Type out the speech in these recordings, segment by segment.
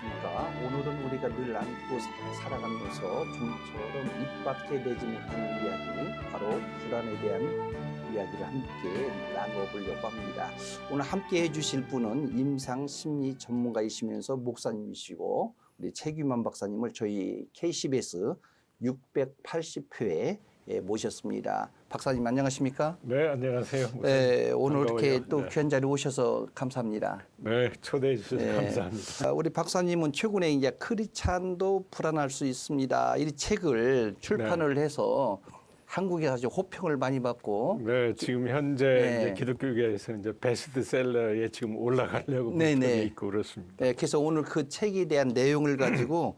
안녕하십니까. 오늘은 우리가 늘 안고 살아가면서 좀처럼 입 밖에 내지 못하는 이야기, 바로 불안에 대한 이야기를 함께 나눠보려고 합니다. 오늘 함께 해주실 분은 임상 심리 전문가이시면서 목사님이시고 우리 최규만 박사님을 저희 KCBS 680회에 모셨습니다. 박사님 안녕하십니까? 네, 안녕하세요. 네, 오늘 반가워요. 이렇게 또 네. 귀한 자리에 오셔서 감사합니다. 네, 초대해 주셔서 네. 감사합니다. 우리 박사님은 최근에 이제 크리스찬도 불안할 수 있습니다. 이 책을 출판을 해서 한국에 아주 호평을 많이 받고. 네, 지금 현재 네. 이제 기독교계에서 이제 베스트셀러에 지금 올라가려고 목표에 있고 그렇습니다. 네, 그래서 오늘 그 책에 대한 내용을 가지고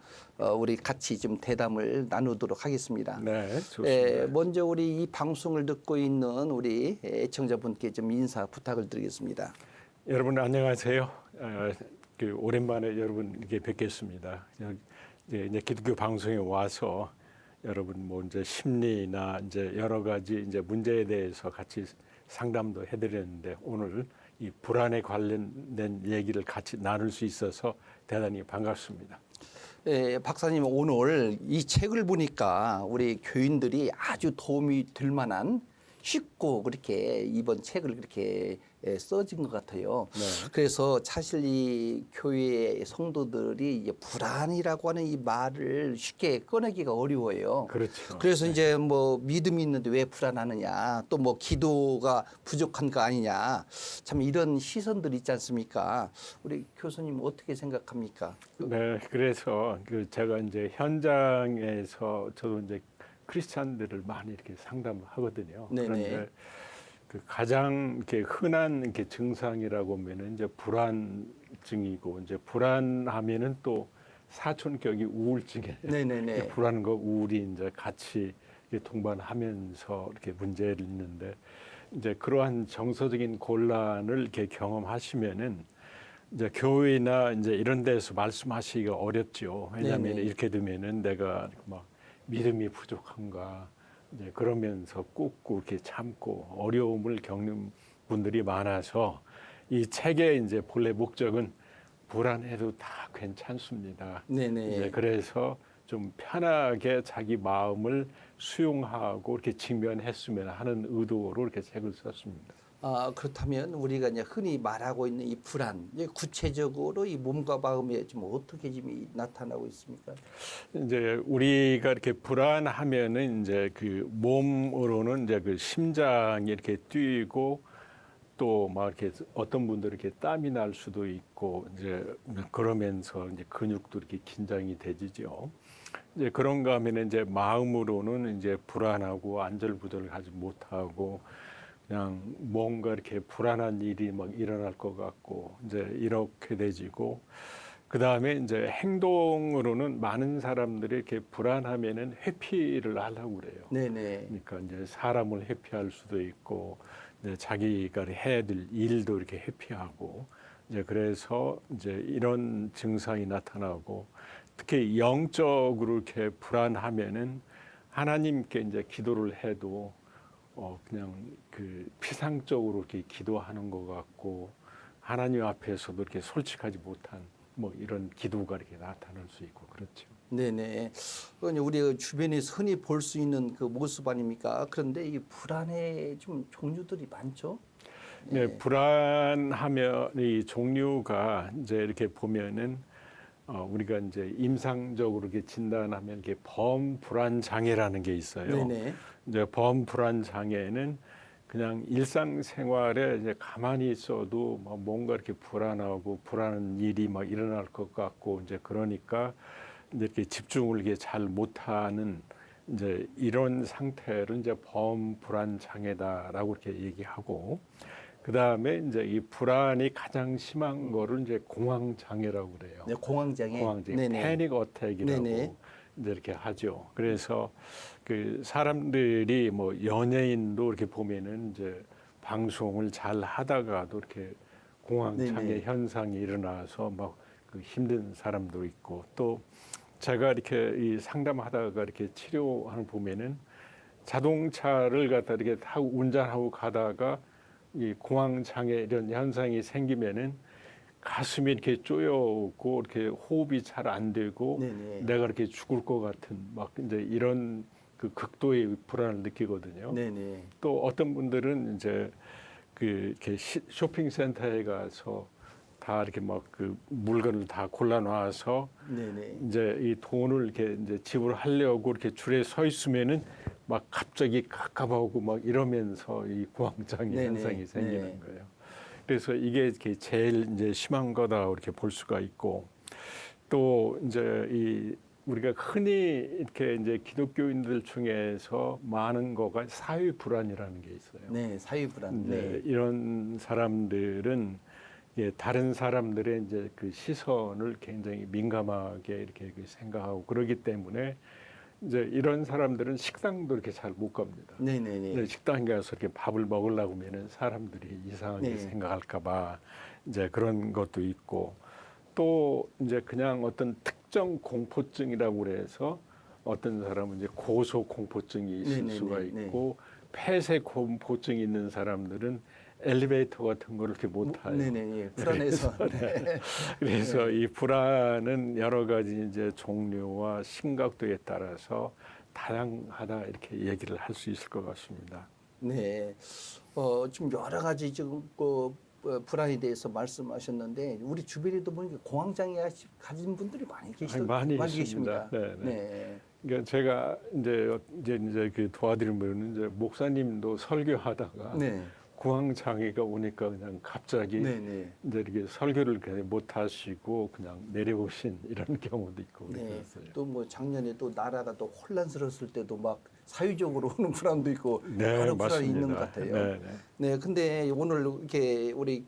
우리 같이 좀 대담을 나누도록 하겠습니다. 네, 좋습니다. 먼저 우리 이 방송을 듣고 있는 우리 애청자분께 좀 인사 부탁을 드리겠습니다. 여러분 안녕하세요. 오랜만에 여러분께 뵙겠습니다. 이제 기독교 방송에 와서 여러분 뭐 이제 심리나 이제 여러 가지 이제 문제에 대해서 같이 상담도 해드렸는데 오늘 이 불안에 관련된 얘기를 같이 나눌 수 있어서 대단히 반갑습니다. 박사님 오늘 이 책을 보니까 우리 교인들이 아주 도움이 될 만한 쉽고 그렇게 이번 책을 그렇게 써진 것 같아요. 네. 그래서 사실 이 교회 성도들이 이제 불안이라고 하는 이 말을 쉽게 꺼내기가 어려워요. 그렇죠. 그래서 이제 뭐 믿음이 있는데 왜 불안하느냐, 또 뭐 기도가 부족한 거 아니냐, 참 이런 시선들이 있지 않습니까? 우리 교수님 어떻게 생각합니까? 네, 그래서 제가 이제 현장에서 저도 이제 크리스찬들을 많이 이렇게 상담하거든요. 네네. 그런데 그 가장 이렇게 흔한 이렇게 증상이라고 하면은 이제 불안증이고 이제 불안하면은 또 사촌격이 우울증에 네네네. 불안과 우울이 이제 같이 이렇게 동반하면서 이렇게 문제를 있는데 이제 그러한 정서적인 곤란을 이렇게 경험하시면은 이제 교회나 이제 이런 데서 말씀하시기가 어렵죠. 왜냐하면 네네. 이렇게 되면은 내가 막 믿음이 부족한가 이제 그러면서 꾹꾹 이렇게 참고 어려움을 겪는 분들이 많아서 이 책의 이제 본래 목적은 불안해도 다 괜찮습니다. 네네. 이제 그래서 좀 편하게 자기 마음을 수용하고 이렇게 직면했으면 하는 의도로 이렇게 책을 썼습니다. 그렇다면 우리가 이제 흔히 말하고 있는 이 불안, 이제 구체적으로 이 몸과 마음에 좀 어떻게 좀 나타나고 있습니까? 이제 우리가 이렇게 불안하면은 이제 그 몸으로는 이제 그 심장이 이렇게 뛰고 또 막 이렇게 어떤 분들은 이렇게 땀이 날 수도 있고 이제 그러면서 이제 근육도 이렇게 긴장이 되지죠. 이제 그런가 하면 이제 마음으로는 이제 불안하고 안절부절하지 못하고 그냥 뭔가 이렇게 불안한 일이 막 일어날 것 같고 이제 이렇게 되지고 그 다음에 이제 행동으로는 많은 사람들이 이렇게 불안하면은 회피를 하려고 그래요. 네네. 그러니까 이제 사람을 회피할 수도 있고 이제 자기가 해야 될 일도 이렇게 회피하고 이제 그래서 이제 이런 증상이 나타나고 특히 영적으로 이렇게 불안하면은 하나님께 이제 기도를 해도 그냥 그 피상적으로 이렇게 기도하는 것 같고 하나님 앞에서도 이렇게 솔직하지 못한 뭐 이런 기도가 이렇게 나타날 수 있고 그렇죠. 네네. 우리 주변에서 흔히 볼 수 있는 그 모습 아닙니까? 그런데 이 불안의 좀 종류들이 많죠? 네, 불안하면 이 종류가 이제 이렇게 보면은 우리가 이제 임상적으로 이렇게 진단하면 이게 범불안 장애라는 게 있어요. 네네. 이제 범불안 장애는 그냥 일상생활에 이제 가만히 있어도 막 뭔가 이렇게 불안하고 불안한 일이 막 일어날 것 같고 이제 그러니까 이제 이렇게 집중을 이게 잘 못하는 이제 이런 상태를 이제 범불안 장애다라고 이렇게 얘기하고 그 다음에 이제 이 불안이 가장 심한 거를 이제 공황 장애라고 그래요. 네, 공황장애. 공황장애, 패닉 어택이라고 네네. 이제 이렇게 하죠. 그래서 그 사람들이 뭐 연예인도 이렇게 보면은 이제 방송을 잘 하다가도 이렇게 공황장애 네네. 현상이 일어나서 막 그 힘든 사람도 있고 또 제가 이렇게 이 상담하다가 이렇게 치료하는 보면은 자동차를 갖다 이렇게 타고 운전하고 가다가 이 공황장애 이런 현상이 생기면은 가슴이 이렇게 쪼여오고 이렇게 호흡이 잘 안 되고 네네. 내가 이렇게 죽을 것 같은 막 이제 이런 그 극도의 불안을 느끼거든요. 네네. 또 어떤 분들은 이제 그 이렇게 쇼핑센터에 가서 다 이렇게 막 그 물건을 다 골라놔서 네네. 이제 이 돈을 이렇게 이제 지불하려고 이렇게 줄에 서 있으면은 막 갑자기 깝깝하고 막 이러면서 이 공황장애 네네. 현상이 생기는 네. 거예요. 그래서 이게 이렇게 제일 이제 심한 거다 이렇게 볼 수가 있고 또 이제 이 우리가 흔히 이렇게 이제 기독교인들 중에서 많은 거가 사회 불안이라는 게 있어요. 네. 사회 불안. 이제 네. 이런 사람들은 예, 다른 사람들의 이제 그 시선을 굉장히 민감하게 이렇게 그 생각하고 그러기 때문에 이제 이런 사람들은 식당도 이렇게 잘 못 갑니다. 네네네. 이제 식당에 가서 이렇게 밥을 먹으려고 하면은 사람들이 이상하게 네. 생각할까봐 이제 그런 것도 있고 또 이제 그냥 어떤 특정 공포증이라고 그래서 어떤 사람은 이제 고소 공포증이 있을 네네네. 수가 네. 있고 폐쇄 공포증이 있는 사람들은 엘리베이터 같은 걸 이렇게 못 타요. 네네. 불안해서. 네. 그래서 이 불안은 여러 가지 이제 종류와 심각도에 따라서 다양하다 이렇게 얘기를 할 수 있을 것 같습니다. 네. 지금 여러 가지 지금 불안에 대해서 말씀하셨는데 우리 주변에도 보니까 공황장애 가진 분들이 많이 많이 계십니다. 있습니다. 네, 네. 네. 그러니까 제가 이제 그 도와드리면 이제 목사님도 설교하다가 네. 공황 장애가 오니까 그냥 갑자기 네네. 이제 이렇게 설교를 그냥 못 하시고 그냥 내려오신 이런 경우도 있고 네. 그랬어요. 또 뭐 작년에 또 나라가 또 혼란스러웠을 때도 막 사회적으로 오는 불안도 있고 네, 여러 불안이 맞습니다. 있는 것 같아요. 네, 네. 네, 근데 오늘 이렇게 우리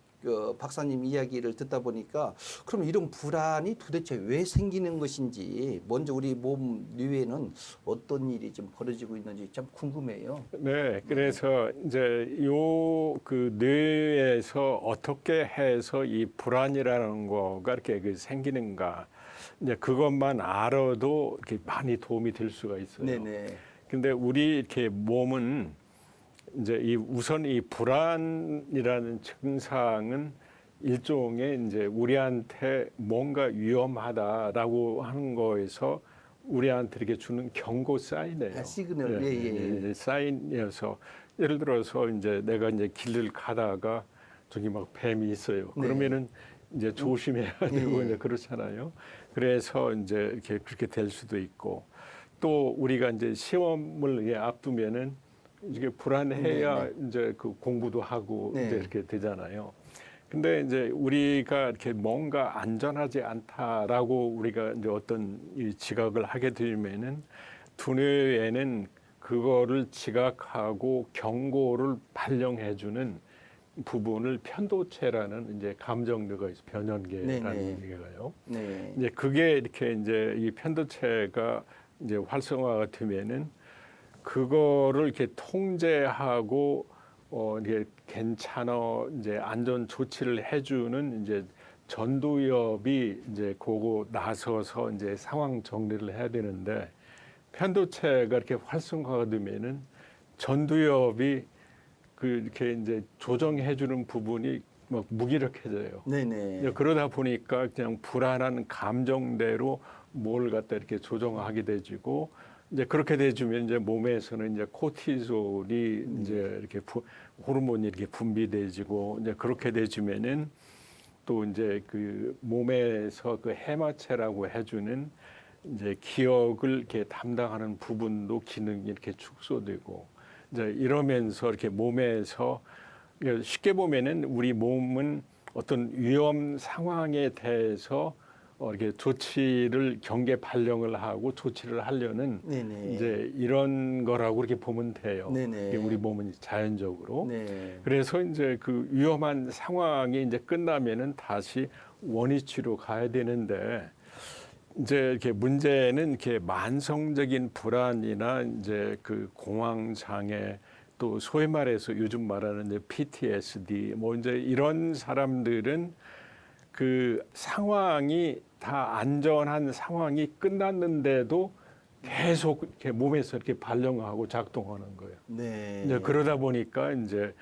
박사님 이야기를 듣다 보니까 그럼 이런 불안이 도대체 왜 생기는 것인지 먼저 우리 몸 뇌에는 어떤 일이 좀 벌어지고 있는지 참 궁금해요. 네, 그래서 이제 요 그 뇌에서 어떻게 해서 이 불안이라는 거가 이렇게 그 생기는가, 이제 그것만 알아도 이렇게 많이 도움이 될 수가 있어요. 네네. 근데 우리 이렇게 몸은 이제 우선 이 불안이라는 증상은 일종의 이제 우리한테 뭔가 위험하다라고 하는 거에서 우리한테 이렇게 주는 경고 사인이에요. 시그널. 예. 사인이어서 예를 들어서 이제 내가 이제 길을 가다가 저기 막 뱀이 있어요. 네. 그러면은 이제 조심해야 되고 예. 이제 그렇잖아요. 그래서 이제 이렇게 그렇게 될 수도 있고 또 우리가 이제 시험을 앞두면은 이게 불안해야 이제 그 공부도 하고 네. 이제 이렇게 되잖아요. 근데 이제 우리가 이렇게 뭔가 안전하지 않다라고 우리가 이제 어떤 이 지각을 하게 되면은 두뇌에는 그거를 지각하고 경고를 발령해주는 부분을 편도체라는 이제 감정뇌가 있어 변연계라는 얘기가요. 네. 이제 그게 이렇게 이제 이 편도체가 이제 활성화가 되면은 그거를 이렇게 통제하고 이게 괜찮아 이제 안전 조치를 해주는 이제 전두엽이 이제 그거 나서서 이제 상황 정리를 해야 되는데 편도체가 이렇게 활성화가 되면은 전두엽이 그 이렇게 이제 조정해주는 부분이 막 무기력해져요. 네네. 이제 그러다 보니까 그냥 불안한 감정대로 뭘 갖다 이렇게 조정하게 되지고 이제 그렇게 되주면 이제 몸에서는 이제 코티졸이 이제 이렇게 호르몬이 이렇게 분비돼지고 이제 그렇게 되주면은 또 이제 그 몸에서 그 해마체라고 해주는 이제 기억을 이렇게 담당하는 부분도 기능이 이렇게 축소되고 이제 이러면서 이렇게 몸에서 쉽게 보면은 우리 몸은 어떤 위험 상황에 대해서 이렇게 조치를 경계 발령을 하고 조치를 하려는 네네. 이제 이런 거라고 이렇게 보면 돼요. 네네. 이게 우리 몸은 자연적으로. 네. 그래서 이제 그 위험한 상황이 이제 끝나면은 다시 원위치로 가야 되는데 이제 이렇게 문제는 이렇게 만성적인 불안이나 이제 그 공황 장애 또 소위 말해서 요즘 말하는 이제 PTSD 뭐 이제 이런 사람들은 그 상황이 다 안전한 상황이 끝났는데도 계속 이렇게 몸에서 이렇게 발령하고 작동하는 거예요. 네. 이제 그러다 보니까 이제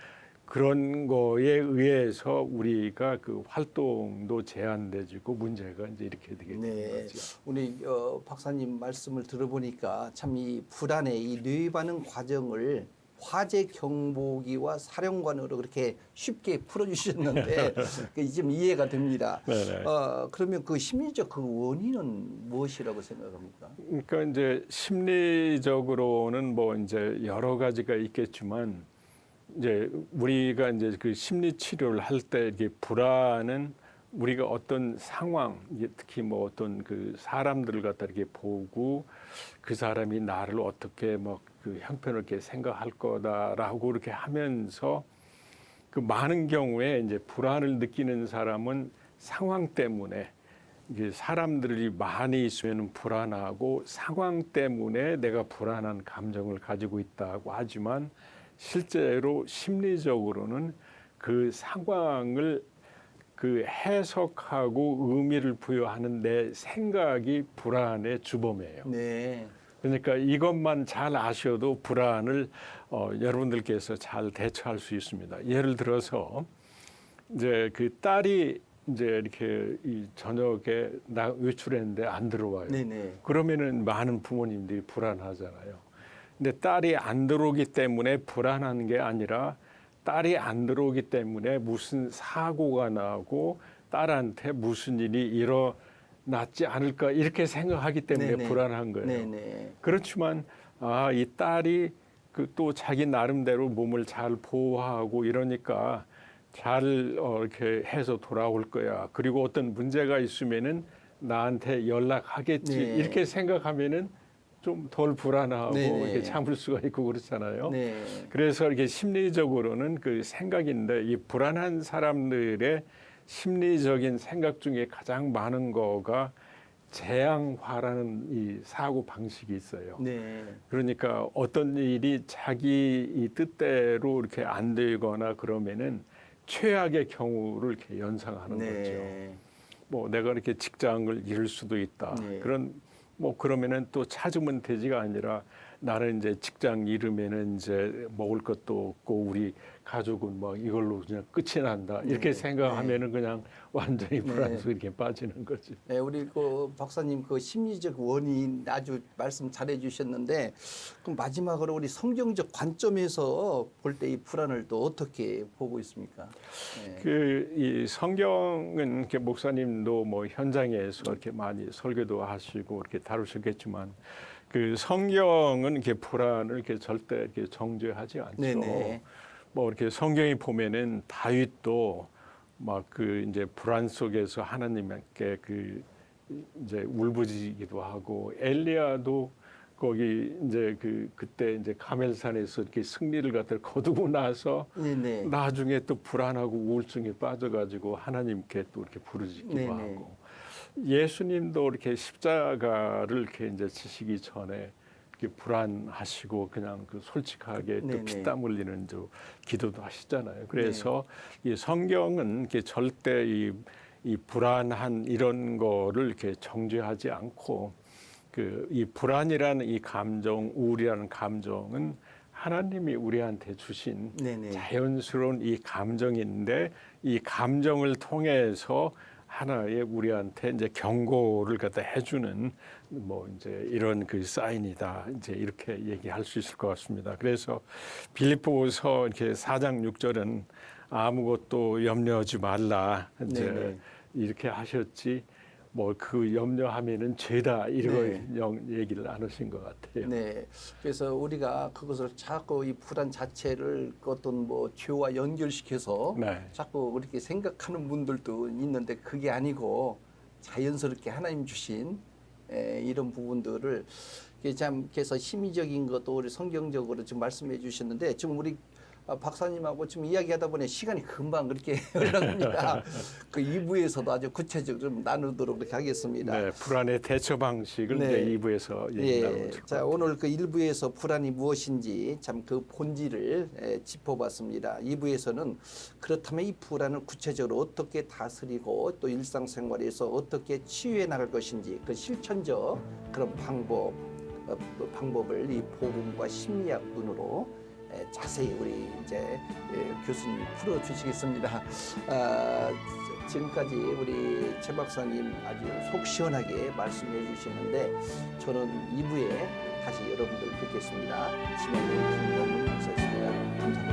그런 거에 의해서 우리가 그 활동도 제한되지고 문제가 이제 이렇게 되게 되는 네, 거죠. 우리 박사님 말씀을 들어보니까 참 이 불안의 이 뇌 반응 과정을 화재 경보기와 사령관으로 그렇게 쉽게 풀어주셨는데 좀 이해가 됩니다. 네네. 그러면 그 심리적 그 원인은 무엇이라고 생각합니까? 그러니까 이제 심리적으로는 뭐 이제 여러 가지가 있겠지만 이제 우리가 이제 그 심리 치료를 할 때 이게 불안은 우리가 어떤 상황, 이게 특히 뭐 어떤 그 사람들을 갖다 이렇게 보고 그 사람이 나를 어떻게 뭐 그 형편없게 생각할 거다라고 이렇게 하면서 그 많은 경우에 이제 불안을 느끼는 사람은 상황 때문에 이게 사람들이 많이 있으면 불안하고 상황 때문에 내가 불안한 감정을 가지고 있다고 하지만 실제로 심리적으로는 그 상황을 그 해석하고 의미를 부여하는 내 생각이 불안의 주범이에요. 네, 그러니까 이것만 잘 아셔도 불안을 여러분들께서 잘 대처할 수 있습니다. 예를 들어서 이제 그 딸이 이제 이렇게 이 저녁에 나 외출했는데 안 들어와요. 네네. 그러면은 많은 부모님들이 불안하잖아요. 근데 딸이 안 들어오기 때문에 불안한 게 아니라 딸이 안 들어오기 때문에 무슨 사고가 나고 딸한테 무슨 일이 일어났지 않을까 이렇게 생각하기 때문에 네네. 불안한 거예요. 네네. 그렇지만 이 딸이 그 또 자기 나름대로 몸을 잘 보호하고 이러니까 잘 이렇게 해서 돌아올 거야. 그리고 어떤 문제가 있으면은 나한테 연락하겠지. 네. 이렇게 생각하면은 좀 덜 불안하고 네네. 이렇게 참을 수가 있고 그렇잖아요. 네. 그래서 이렇게 심리적으로는 그 생각인데 이 불안한 사람들의 심리적인 생각 중에 가장 많은 거가 재앙화라는 이 사고 방식이 있어요. 네. 그러니까 어떤 일이 자기 이 뜻대로 이렇게 안 되거나 그러면은 최악의 경우를 이렇게 연상하는 거죠. 네. 뭐 내가 이렇게 직장을 잃을 수도 있다. 네. 그런 뭐 그러면은 또 찾으면 되지가 아니라 나는 이제 직장 잃으면은 이제 먹을 것도 없고 우리 가족은 뭐 이걸로 그냥 끝이 난다. 이렇게 네. 생각하면은 그냥 완전히 불안 속에 이렇게 빠지는 거지. 네, 우리 그 박사님 그 심리적 원인 아주 말씀 잘해 주셨는데 그럼 마지막으로 우리 성경적 관점에서 볼 때 이 불안을 또 어떻게 보고 있습니까? 네. 그 이 성경은 이렇게 목사님도 뭐 현장에서 이렇게 많이 설교도 하시고 이렇게 다루셨겠지만 그 성경은 이렇게 불안을 이렇게 절대 이렇게 정죄하지 않죠. 네네. 뭐 이렇게 성경에 보면은 다윗도 막 그 이제 불안 속에서 하나님께 그 이제 울부짖기도 하고 엘리야도 거기 이제 그때 이제 가멜산에서 이렇게 승리를 갖다 거두고 나서 네네. 나중에 또 불안하고 우울증에 빠져가지고 하나님께 또 이렇게 부르짖기도 네네. 하고 예수님도 이렇게 십자가를 이렇게 이제 지시기 전에 이렇게 불안하시고 그냥 그 솔직하게 또 네네. 피땀 흘리는 저 기도도 하시잖아요. 그래서 이 성경은 이렇게 절대 이 불안한 이런 거를 이렇게 정죄하지 않고 이 불안이라는 이 감정, 우울이라는 감정은 하나님이 우리한테 주신 네네. 자연스러운 이 감정인데 이 감정을 통해서 하나의 우리한테 이제 경고를 갖다 해주는 뭐 이제 이런 그 사인이다 이제 이렇게 얘기할 수 있을 것 같습니다. 그래서 빌립보서 이렇게 4장 6절은 아무것도 염려하지 말라 이제 네네. 이렇게 하셨지. 뭐 그 염려하면은 죄다 이런 네. 얘기를 안 하신 것 같아요. 네. 그래서 우리가 그것을 자꾸 이 불안 자체를 그 어떤 뭐 죄와 연결시켜서 네. 자꾸 그렇게 생각하는 분들도 있는데 그게 아니고 자연스럽게 하나님 주신 이런 부분들을 이게 참 그래서 심리적인 것도 우리 성경적으로 지금 말씀해 주셨는데 지금 우리 박사님하고 지금 이야기하다 보니 시간이 금방 그렇게 흘러갑니다. 그 2부에서도 아주 구체적으로 좀 나누도록 그렇게 하겠습니다. 네, 불안의 대처 방식을 네. 이제 2부에서 얘기 나누고 예. 싶습니다. 자, 오늘 그 1부에서 불안이 무엇인지 참 그 본질을 짚어봤습니다. 2부에서는 그렇다면 이 불안을 구체적으로 어떻게 다스리고 또 일상생활에서 어떻게 치유해 나갈 것인지 그 실천적 그런 방법을 이 복음과 심리학 눈으로 잘 자세히 우리 이제 교수님 풀어주시겠습니다. 지금까지 우리 최 박사님 아주 속 시원하게 말씀해 주시는데 저는 2부에 다시 여러분들 뵙겠습니다. 지금까지 김영문 목사였습니다. 감사합니다.